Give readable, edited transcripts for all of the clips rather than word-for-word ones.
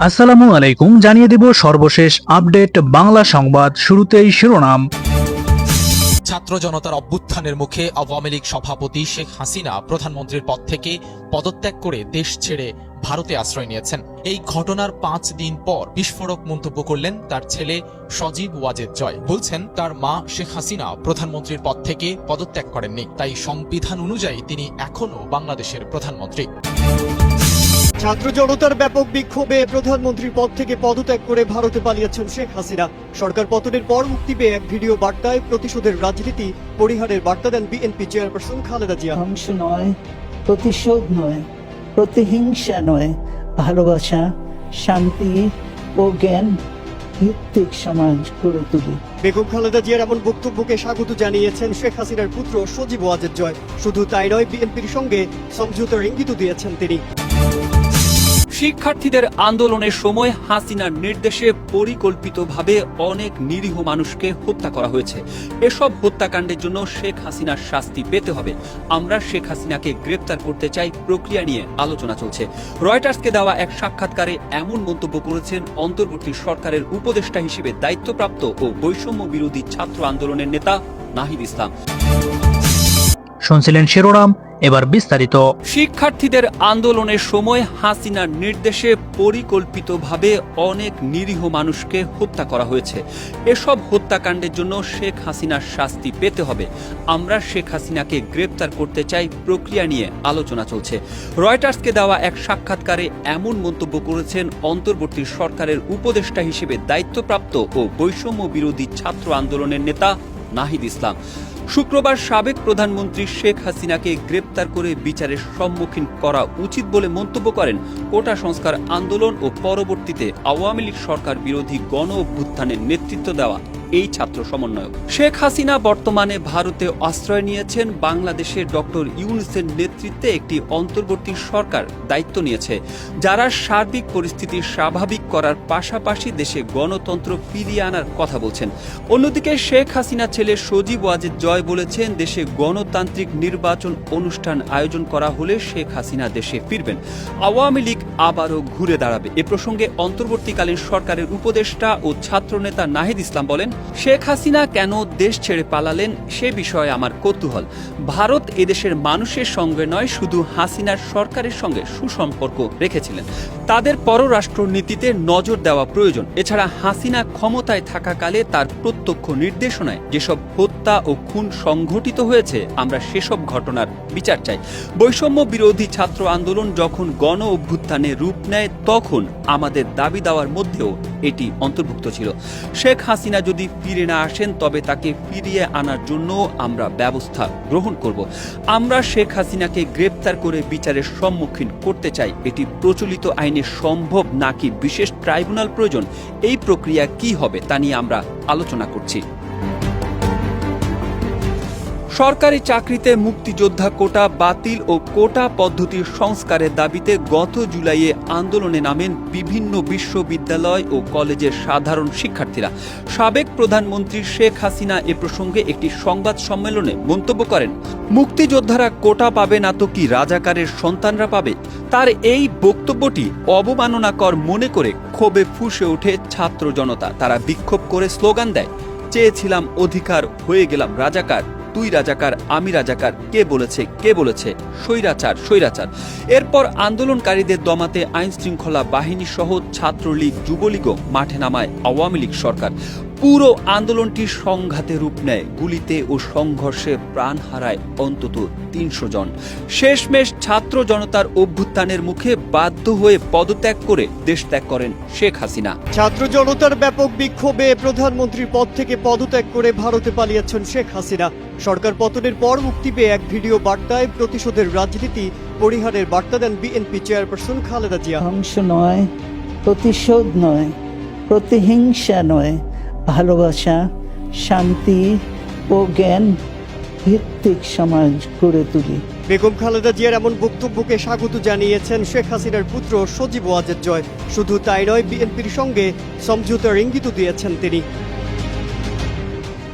আসসালামু আলাইকুম, জানিয়ে দেব সর্বশেষ আপডেট বাংলা সংবাদ। শুরুতেই শিরোনাম। ছাত্র জনতার অভ্যুত্থানের মুখে আওয়ামী লীগ সভাপতি শেখ হাসিনা প্রধানমন্ত্রীর পদ থেকে পদত্যাগ করে দেশ ছেড়ে ভারতে আশ্রয় নিয়েছেন। এই ঘটনার 5 দিন পর বিস্ফোরক মন্তব্য করলেন তার ছেলে সজীব ওয়াজেদ জয়। বলছেন তার মা শেখ হাসিনা প্রধানমন্ত্রীর পদ থেকে পদত্যাগ করেননি, তাই সংবিধান অনুযায়ী তিনি এখনো বাংলাদেশের প্রধানমন্ত্রী। ছাত্র জনতার ব্যাপক বিক্ষোভে প্রধানমন্ত্রীর পদ থেকে পদত্যাগ করে ভারতে পালিয়েছেন শেখ হাসিনা। সরকার পতনের পর মুক্তি পেয়ে এক ভিডিও বার্তায় প্রতিশোধের রাজনীতি পরিহারের বার্তা দেন বিএনপি চেয়ারপারসন খালেদা জিয়া। ধ্বংস নয়, প্রতিশোধ নয়, প্রতিহিংসা নয়, ভালোবাসা, শান্তি ও জ্ঞান ভিত্তিক সমাজ গড়ে তুলি। বেগম খালেদা জিয়ার এমন বক্তব্যকে স্বাগত জানিয়েছেন শেখ হাসিনার পুত্র সজীব ওয়াজেদ জয়। শুধু তাই নয়, বিএনপির সঙ্গে সমঝোতার ইঙ্গিত দিয়েছেন তিনি। শিক্ষার্থীদের আন্দোলনের সময় হাসিনার নির্দেশে পরিকল্পিতভাবে অনেক নিরীহ মানুষকে হত্যা করা হয়েছে। এসব হত্যাকাণ্ডের জন্য শেখ হাসিনার শাস্তি পেতে হবে। আমরা শেখ হাসিনাকে গ্রেপ্তার করতে চাই, প্রক্রিয়া নিয়ে আলোচনা চলছে। রয়টার্সকে দেওয়া এক সাক্ষাৎকারে এমন মন্তব্য করেছেন অন্তর্বর্তী সরকারের উপদেষ্টা হিসেবে দায়িত্বপ্রাপ্ত ও বৈষম্য বিরোধী ছাত্র আন্দোলনের নেতা নাহিদ ইসলাম। শুনছিলেন শিরোনাম, এবার বিস্তারিত। শিক্ষার্থীদের আন্দোলনের সময় হাসিনার নির্দেশে পরিকল্পিতভাবে অনেক নিরীহ মানুষকে হত্যা করা হয়েছে। এসব হত্যাকাণ্ডের জন্য শেখ হাসিনার শাস্তি পেতে হবে। আমরা শেখ হাসিনাকে গ্রেপ্তার করতে চাই, প্রক্রিয়া নিয়ে আলোচনা চলছে। রয়টার্সকে দেওয়া এক সাক্ষাৎকারে এমন মন্তব্য করেছেন অন্তর্বর্তী সরকারের উপদেষ্টা হিসেবে দায়িত্বপ্রাপ্ত ও বৈষম্য বিরোধী ছাত্র আন্দোলনের নেতা নাহিদ ইসলাম। শুক্রবার সাবেক প্রধানমন্ত্রী শেখ হাসিনাকে গ্রেপ্তার করে বিচারের সম্মুখীন করা উচিত বলে মন্তব্য করেন কোটা সংস্কার আন্দোলন ও পরবর্তীতে আওয়ামী লীগ সরকার বিরোধী গণ অভ্যুত্থানের নেতৃত্ব দেওয়া এই ছাত্র সমন্বয়ক। শেখ হাসিনা বর্তমানে ভারতে আশ্রয় নিয়েছেন। বাংলাদেশের ডক্টর ইউনূসের নেতৃত্বে একটি অন্তর্বর্তী সরকার দায়িত্ব নিয়েছে, যারা সার্বিক পরিস্থিতি স্বাভাবিক করার পাশাপাশি দেশে গণতন্ত্র ফিরিয়ে আনার কথা বলছেন। অন্যদিকে শেখ হাসিনা ছেলে সজীব ওয়াজেদ জয় বলেছেন, দেশে গণতান্ত্রিক নির্বাচন অনুষ্ঠান আয়োজন করা হলে শেখ হাসিনা দেশে ফিরবেন, আওয়ামী লীগ আবারও ঘুরে দাঁড়াবে। এ প্রসঙ্গে অন্তর্বর্তীকালীন সরকারের উপদেষ্টা ও ছাত্রনেতা নাহিদ ইসলাম বলেন, শেখ হাসিনা কেন দেশ ছেড়ে পালালেন সে বিষয়ে আমার কৌতূহল। ভারত এদেশের মানুষের সঙ্গে নয়, শুধু হাসিনার সরকারের সঙ্গে সুসম্পর্ক রেখেছিলেন। তাদের পররাষ্ট্র নীতিতে নজর দেওয়া প্রয়োজন। এছাড়া হাসিনা ক্ষমতায় থাকাকালে তার প্রত্যক্ষ নির্দেশনায় যেসব হত্যা ও খুন সংঘটিত হয়েছে, আমরা সেসব ঘটনার বিচার চাই। বৈষম্য বিরোধী ছাত্র আন্দোলন যখন গণ অভ্যুত্থানে রূপ নেয়, তখন আমাদের দাবি দেওয়ার মধ্যেও এটি অন্তর্ভুক্ত ছিল। শেখ হাসিনা যদি ফিরে না আসেন, তবে তাকে ফিরিয়ে আনার জন্য আমরা ব্যবস্থা গ্রহণ করব। আমরা শেখ হাসিনাকে গ্রেপ্তার করে বিচারের সম্মুখীন করতে চাই। এটি প্রচলিত আইনে সম্ভব নাকি বিশেষ ট্রাইব্যুনাল প্রয়োজন? এই প্রক্রিয়া কি হবে তা নিয়ে আমরা আলোচনা করছি। সরকারি চাকরিতে মুক্তিযোদ্ধা কোটা বাতিল ও কোটা পদ্ধতির সংস্কারের দাবিতে গত জুলাইয়ে আন্দোলনে নামেন বিভিন্ন বিশ্ববিদ্যালয় ও কলেজের সাধারণ শিক্ষার্থীরা। সাবেক প্রধানমন্ত্রী শেখ হাসিনা এ প্রসঙ্গে একটি সংবাদ সম্মেলনে মন্তব্য করেন, মুক্তিযোদ্ধারা কোটা পাবে না তো কি রাজাকারের সন্তানরা পাবে? তার এই বক্তব্যটি অবমাননাকর মনে করে ক্ষোভে ফুঁসে ওঠে ছাত্র জনতা। তারা বিক্ষোভ করে স্লোগান দেয়, চেয়েছিলাম অধিকার, হয়ে গেলাম রাজাকার, তুই রাজাকার, আমি রাজাকার, কে বলেছে, কে বলেছে, স্বৈরাচার, স্বৈরাচার। এরপর আন্দোলনকারীদের দমাতে আইন শৃঙ্খলা বাহিনী সহ ছাত্রলীগ, যুবলীগও মাঠে নামায় আওয়ামী লীগ সরকার। পুরো আন্দোলনটি সংঘাতে রূপ নেয়। গুলিতে ও সংঘর্ষে প্রাণ হারায় অন্তত ৩০০ জন। শেষমেশ ছাত্র জনতার অভ্যুত্থানের মুখে বাধ্য হয়ে পদত্যাগ করে দেশ ত্যাগ করেন শেখ হাসিনা। ছাত্র জনতার ব্যাপক বিক্ষোভে প্রধানমন্ত্রীর পদ থেকে পদত্যাগ করে ভারতে পালিয়েছেন শেখ হাসিনা। সরকার পতনের পর মুক্তি পেয়ে এক ভিডিও বার্তায় প্রতিশোধের রাজনীতি পরিহারের বার্তা দেন বিএনপি চেয়ারপারসন খালেদা জিয়া। ধ্বংস নয়, প্রতিশোধ নয়, প্রতিহিংসা নয়, ভালোবাসা, শান্তি ও জ্ঞান ভিত্তিক সমাজ গড়ে তুলি। বেগম খালেদা জিয়ার এমন বক্তব্যকে স্বাগত জানিয়েছেন শেখ হাসিনার পুত্র সজীব ওয়াজেদ জয়। শুধু তাই নয়, বিএনপির সঙ্গে সমঝোতার ইঙ্গিত দিয়েছেন তিনি।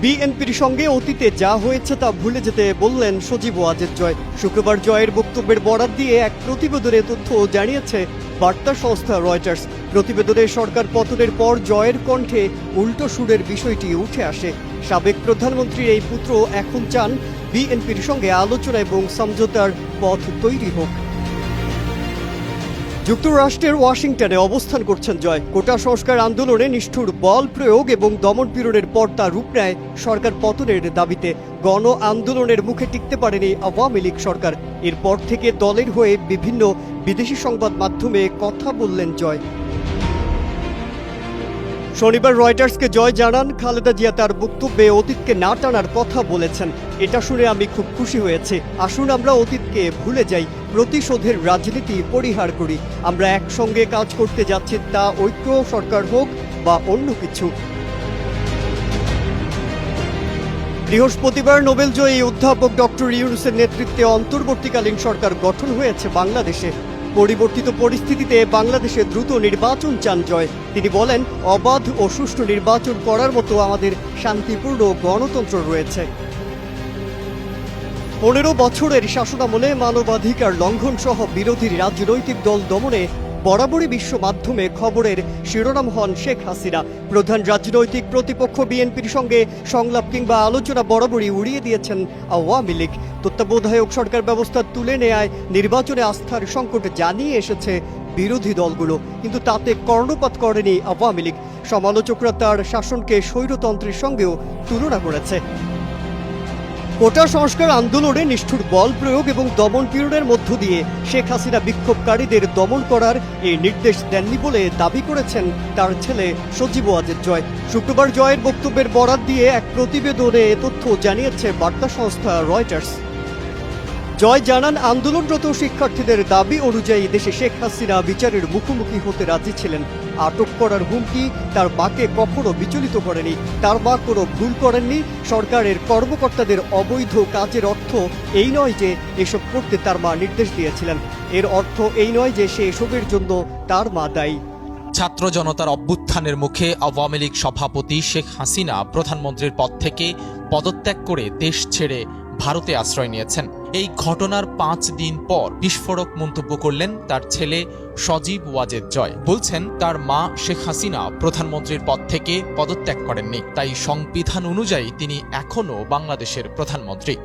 বিএনপির সঙ্গে অতীতে যা হয়েছে তা ভুলে যেতে বললেন সজীব ওয়াজেদ জয়। শুক্রবার জয়ের বক্তব্যের বরাত দিয়ে এক প্রতিবেদনে তথ্য জানিয়েছে বার্তা সংস্থা রয়টার্স। প্রতিবেদনে সরকার পতনের পর জয়ের কণ্ঠে উল্টো সুরের বিষয়টি উঠে আসে। সাবেক প্রধানমন্ত্রীর এই পুত্র এখন চান বিএনপির সঙ্গে আলোচনা এবং সমঝোতার পথ তৈরি হোক। যুক্তরাষ্ট্রের ওয়াশিংটনে অবস্থান করছেন জয়। কোটা সংস্কার আন্দোলনে নিষ্ঠুর বল প্রয়োগ এবং দমনপীড়নের পর তা রূপ নেয় সরকার পতনের দাবিতে। গণ আন্দোলনের মুখে টিকতে পারেনি আওয়ামী লীগ সরকার। এরপর থেকে দলের হয়ে বিভিন্ন বিদেশি সংবাদ মাধ্যমে কথা বললেন জয়। শনিবার রয়টার্সকে জয় জানান, খালেদা জিয়া তার বক্তব্যে অতীতকে না টানার কথা বলেছেন। এটা শুনে আমি খুব খুশি হয়েছি। আসুন আমরা অতীতকে ভুলে যাই, প্রতিশোধের রাজনীতি পরিহার করি। আমরা একসঙ্গে কাজ করতে যাচ্ছি, তা ঐক্য সরকার হোক বা অন্য কিছু। বৃহস্পতিবার নোবেলজয়ী অধ্যাপক ডক্টর ইউনূসের নেতৃত্বে অন্তর্বর্তীকালীন সরকার গঠন হয়েছে বাংলাদেশে। পরিবর্তিত পরিস্থিতিতে বাংলাদেশে দ্রুত নির্বাচন চান জয়। তিনি বলেন, অবাধ ও সুষ্ঠু নির্বাচন করার মতো আমাদের শান্তিপূর্ণ গণতন্ত্র রয়েছে। 15 বছরের শাসনামলে মানবাধিকার লঙ্ঘন সহ বিরোধী রাজনৈতিক দল দমনে বরাবরই বিশ্ব মাধ্যমে খবরের শিরোনাম হন শেখ হাসিনা। প্রধান রাজনৈতিক প্রতিপক্ষ বিএনপির সঙ্গে সংলাপ কিংবা আলোচনা বরাবরই উড়িয়ে দিয়েছেন আওয়ামী লীগ। তত্ত্বাবধায়ক সরকার ব্যবস্থা তুলে নেয়ায় নির্বাচনে আস্থার সংকট জানিয়ে এসেছে বিরোধী দলগুলো, কিন্তু তাতে কর্ণপাত করেনি আওয়ামী লীগ। সমালোচকরা তার শাসনকে স্বৈরতন্ত্রের সঙ্গেও তুলনা করেছে। কোটা সংস্কার আন্দোলনে নিষ্ঠুর বল প্রয়োগ এবং দমনপীড়নের মধ্য দিয়ে শেখ হাসিনা বিক্ষোভকারীদের দমন করার এই নির্দেশ দেননি বলে দাবি করেছেন তার ছেলে সজীব ওয়াজেদ জয়। শুক্রবার জয়ের বক্তব্যের বরাত দিয়ে এক প্রতিবেদনে তথ্য জানিয়েছে বার্তা সংস্থা রয়টার্স। জয় জানান, আন্দোলনরত শিক্ষার্থীদের দাবি অনুযায়ী দেশে শেখ হাসিনা বিচারের মুখোমুখি হতে রাজি ছিলেন। আটক করার হুমকি তার মাকে কখনো বিচলিত করেনি। তার মা কোনো ভুল করেননি। সরকারের কর্মকর্তাদের অবৈধ কাজের অর্থ এই নয় যে এসব করতে তার মা নির্দেশ দিয়েছিলেন। এর অর্থ এই নয় যে সে এসবের জন্য তার মা দায়ী। ছাত্র জনতার অভ্যুত্থানের মুখে আওয়ামী লীগ সভাপতি শেখ হাসিনা প্রধানমন্ত্রীর পদ থেকে পদত্যাগ করে দেশ ছেড়ে ভারতে আশ্রয় নিয়েছেন। এই ঘটনার 5 দিন পর বিস্ফোরক মন্তব্য করলেন তার ছেলে সজীব ওয়াজেদ জয়। বলছেন, তার মা শেখ হাসিনা প্রধানমন্ত্রীর পদ থেকে পদত্যাগ করেননি, তাই সংবিধান অনুযায়ী তিনি এখনও বাংলাদেশের প্রধানমন্ত্রী।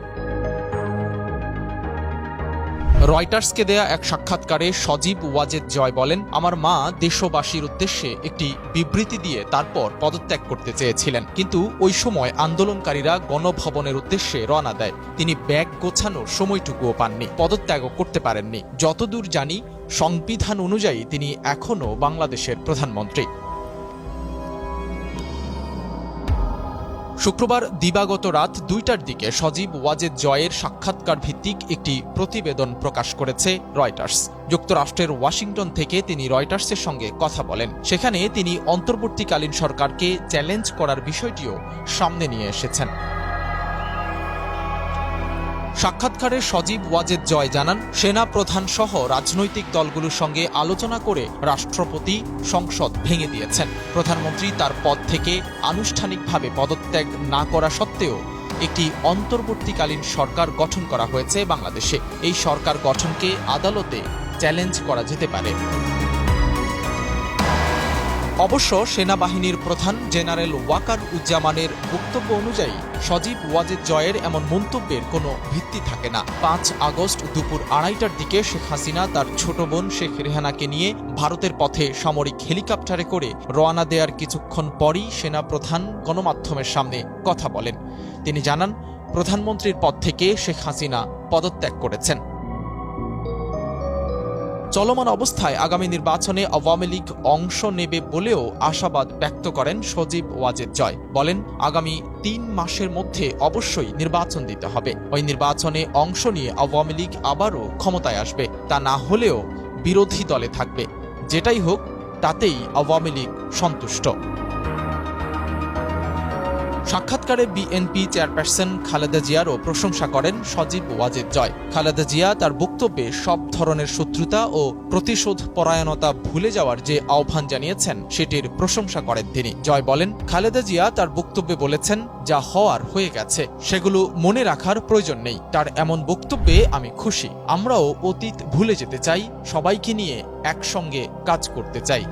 রয়টার্সকে দেয়া এক সাক্ষাৎকারে সজীব ওয়াজেদ জয় বলেন, আমার মা দেশবাসীর উদ্দেশ্যে একটি বিবৃতি দিয়ে তারপর পদত্যাগ করতে চেয়েছিলেন, কিন্তু ওই সময় আন্দোলনকারীরা গণভবনের উদ্দেশ্যে রওনা দেয়। তিনি ব্যাগ গোছানোর সময়টুকুও পাননি, পদত্যাগও করতে পারেননি। যতদূর জানি সংবিধান অনুযায়ী তিনি এখনও বাংলাদেশের প্রধানমন্ত্রী। শুক্রবার দিবাগত রাত 2টার দিকে সজীব ওয়াজেদ জয়ের সাক্ষাৎকার ভিত্তিক একটি প্রতিবেদন প্রকাশ করেছে রয়টার্স। যুক্তরাষ্ট্রের ওয়াশিংটন থেকে তিনি রয়টার্সের সঙ্গে কথা বলেন। সেখানে তিনি অন্তর্বর্তীকালীন সরকারকে চ্যালেঞ্জ করার বিষয়টিও সামনে নিয়ে এসেছেন। সাক্ষাৎকারে সজীব ওয়াজেদ জয় জানান, সেনা প্রধান সহ রাজনৈতিক দলগুলোর সঙ্গে আলোচনা করে রাষ্ট্রপতি সংসদ ভেঙে দিয়েছেন। প্রধানমন্ত্রী তার পদ থেকে আনুষ্ঠানিকভাবে পদত্যাগ না করা সত্ত্বেও একটি অন্তর্বর্তীকালীন সরকার গঠন করা হয়েছে বাংলাদেশে। এই সরকার গঠনকে আদালতে চ্যালেঞ্জ করা যেতে পারে। অবশ্য সেনাবাহিনীর প্রধান জেনারেল ওয়াকার উজ্জামানের বক্তব্য অনুযায়ী সজীব ওয়াজেদ জয়ের এমন মন্তব্যের কোনো ভিত্তি থাকে না। 5 আগস্ট দুপুর 2:30টার দিকে শেখ হাসিনা তার ছোট বোন শেখ রেহানাকে নিয়ে ভারতের পথে সামরিক হেলিকপ্টারে করে রওনা দেওয়ার কিছুক্ষণ পরই সেনাপ্রধান গণমাধ্যমের সামনে কথা বলেন। তিনি জানান, প্রধানমন্ত্রীর পদ থেকে শেখ হাসিনা পদত্যাগ করেছেন। চলমান অবস্থায় আগামী নির্বাচনে আওয়ামী লীগ অংশ নেবে বলেও আশাবাদ ব্যক্ত করেন সজীব ওয়াজেদ জয়। বলেন, আগামী 3 মাসের মধ্যে অবশ্যই নির্বাচন দিতে হবে। ওই নির্বাচনে অংশ নিয়ে আওয়ামী লীগ আবারও ক্ষমতায় আসবে। তা না হলেও বিরোধী দলে থাকবে। যেটাই হোক তাতেই আওয়ামী লীগ সন্তুষ্ট। সাক্ষাৎকারে বিএনপি চেয়ারপারসন খালেদা জিয়ারও প্রশংসা করেন সজীব ওয়াজেদ জয়। খালেদা জিয়া তার বক্তব্যে সব ধরনের শত্রুতা ও প্রতিশোধ পরায়ণতা ভুলে যাওয়ার যে আহ্বান জানিয়েছেন সেটির প্রশংসা করেন তিনি। জয় বলেন, খালেদা জিয়া তার বক্তব্যে বলেছেন যা হওয়ার হয়ে গেছে, সেগুলো মনে রাখার প্রয়োজন নেই। তার এমন বক্তব্যে আমি খুশি। আমরাও অতীত ভুলে যেতে চাই, সবাইকে নিয়ে একসঙ্গে কাজ করতে চাই।